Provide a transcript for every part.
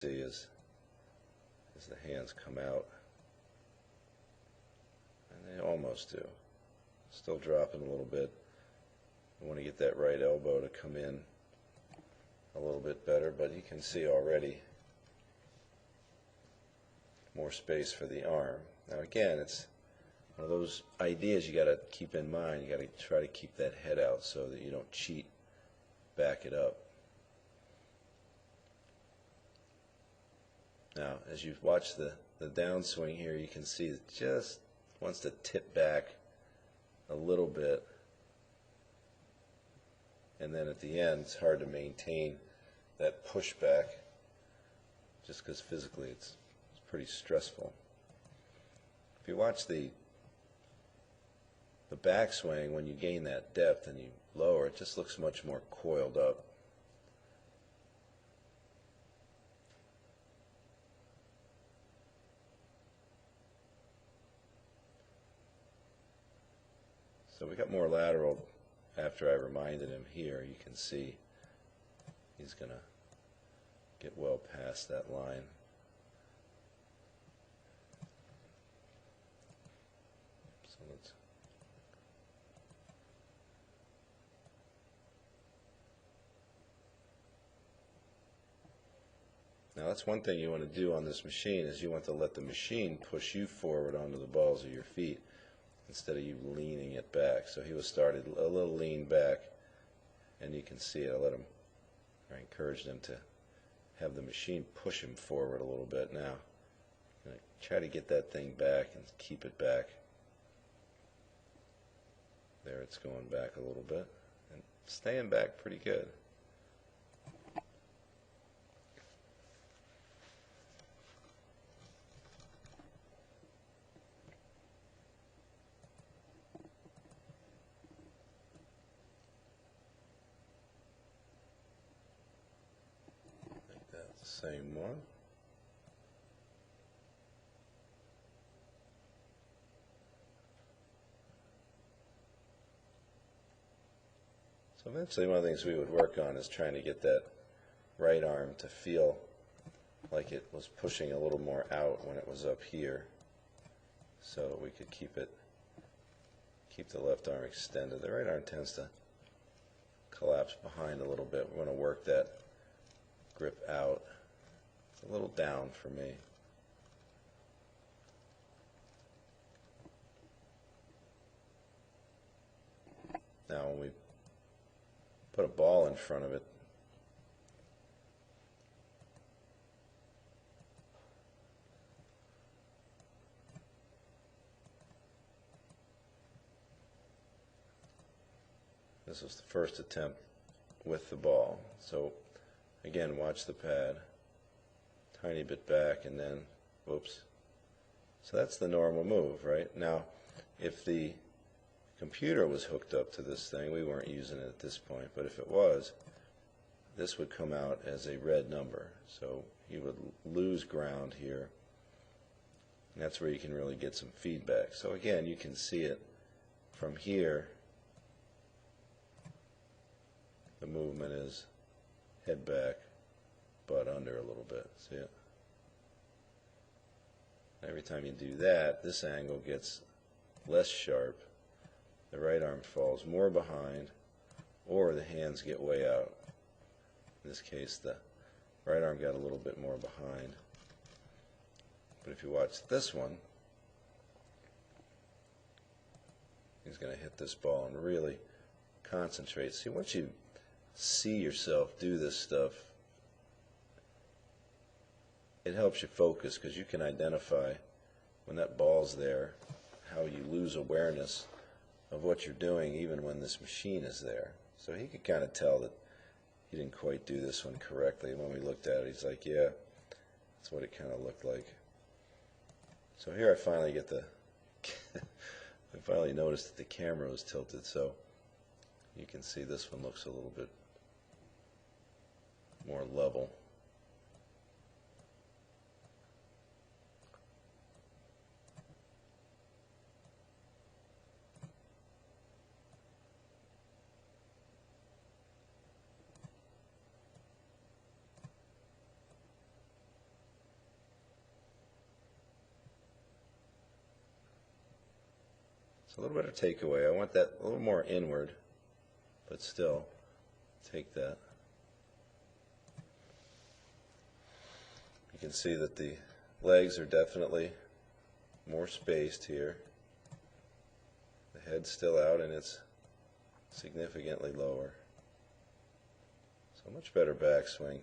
see as the hands come out, and they almost do. Still dropping a little bit. I want to get that right elbow to come in a little bit better, but you can see already more space for the arm. Now again, it's one of those ideas you got to keep in mind. You got to try to keep that head out so that you don't cheat, back it up. Now, as you watch the downswing here, you can see it just wants to tip back a little bit, and then at the end it's hard to maintain that pushback just because physically it's pretty stressful. If you watch the backswing, when you gain that depth and you lower, it just looks much more coiled up. So we got more lateral after I reminded him here. You can see he's going to get well past that line. So let's now that's one thing you want to do on this machine is you want to let the machine push you forward onto the balls of your feet instead of you leaning it back. So he was started a little lean back, and you can see it. I encouraged him to have the machine push him forward a little bit. Now, I'm going to try to get that thing back and keep it back. There, it's going back a little bit and staying back pretty good. Same one. So eventually one of the things we would work on is trying to get that right arm to feel like it was pushing a little more out when it was up here, so we could keep the left arm extended. The right arm tends to collapse behind a little bit. We want to work that grip out. It's a little down for me. Now when we put a ball in front of it, this was the first attempt with the ball. So again, watch the pad. Tiny bit back and then, whoops. So that's the normal move, right? Now, if the computer was hooked up to this thing, we weren't using it at this point, but if it was, this would come out as a red number. So you would lose ground here. And that's where you can really get some feedback. So again, you can see it from here. The movement is head back, butt under a little bit. See it? Every time you do that, this angle gets less sharp. The right arm falls more behind, or the hands get way out. In this case, the right arm got a little bit more behind. But if you watch this one, he's going to hit this ball and really concentrate. See, once you see yourself do this stuff, it helps you focus because you can identify when that ball's there, how you lose awareness of what you're doing even when this machine is there. So he could kind of tell that he didn't quite do this one correctly. When we looked at it, he's like, yeah, that's what it kind of looked like. So here I finally get the I finally noticed that the camera was tilted, so you can see this one looks a little bit more level. So a little better takeaway. I want that a little more inward, but still take that. You can see that the legs are definitely more spaced here. The head's still out and it's significantly lower. So much better backswing.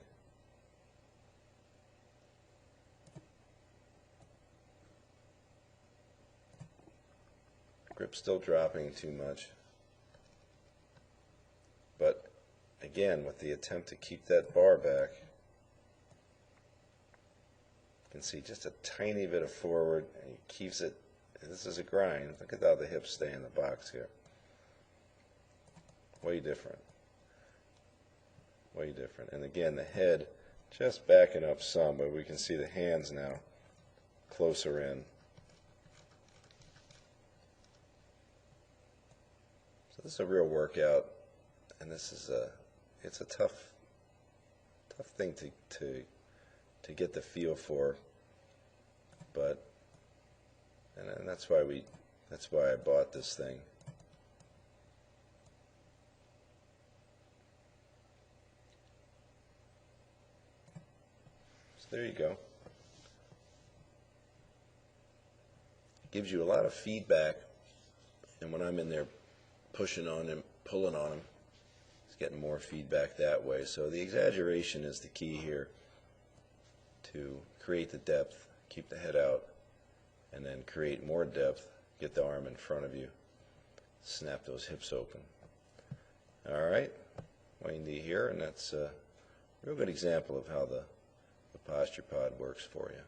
Grip still dropping too much. But again, with the attempt to keep that bar back, you can see just a tiny bit of forward, and he keeps it. This is a grind. Look at how the hips stay in the box here. Way different. Way different. And again, the head just backing up some, but we can see the hands now closer in. So this is a real workout, and this is it's a tough thing to get the feel for, but and that's why I bought this thing. So there you go. Gives you a lot of feedback, and when I'm in there pushing on him, pulling on him, he's getting more feedback that way. So the exaggeration is the key here to create the depth, keep the head out, and then create more depth, get the arm in front of you, snap those hips open. All right, Wayne D here, and that's a real good example of how the posture pod works for you.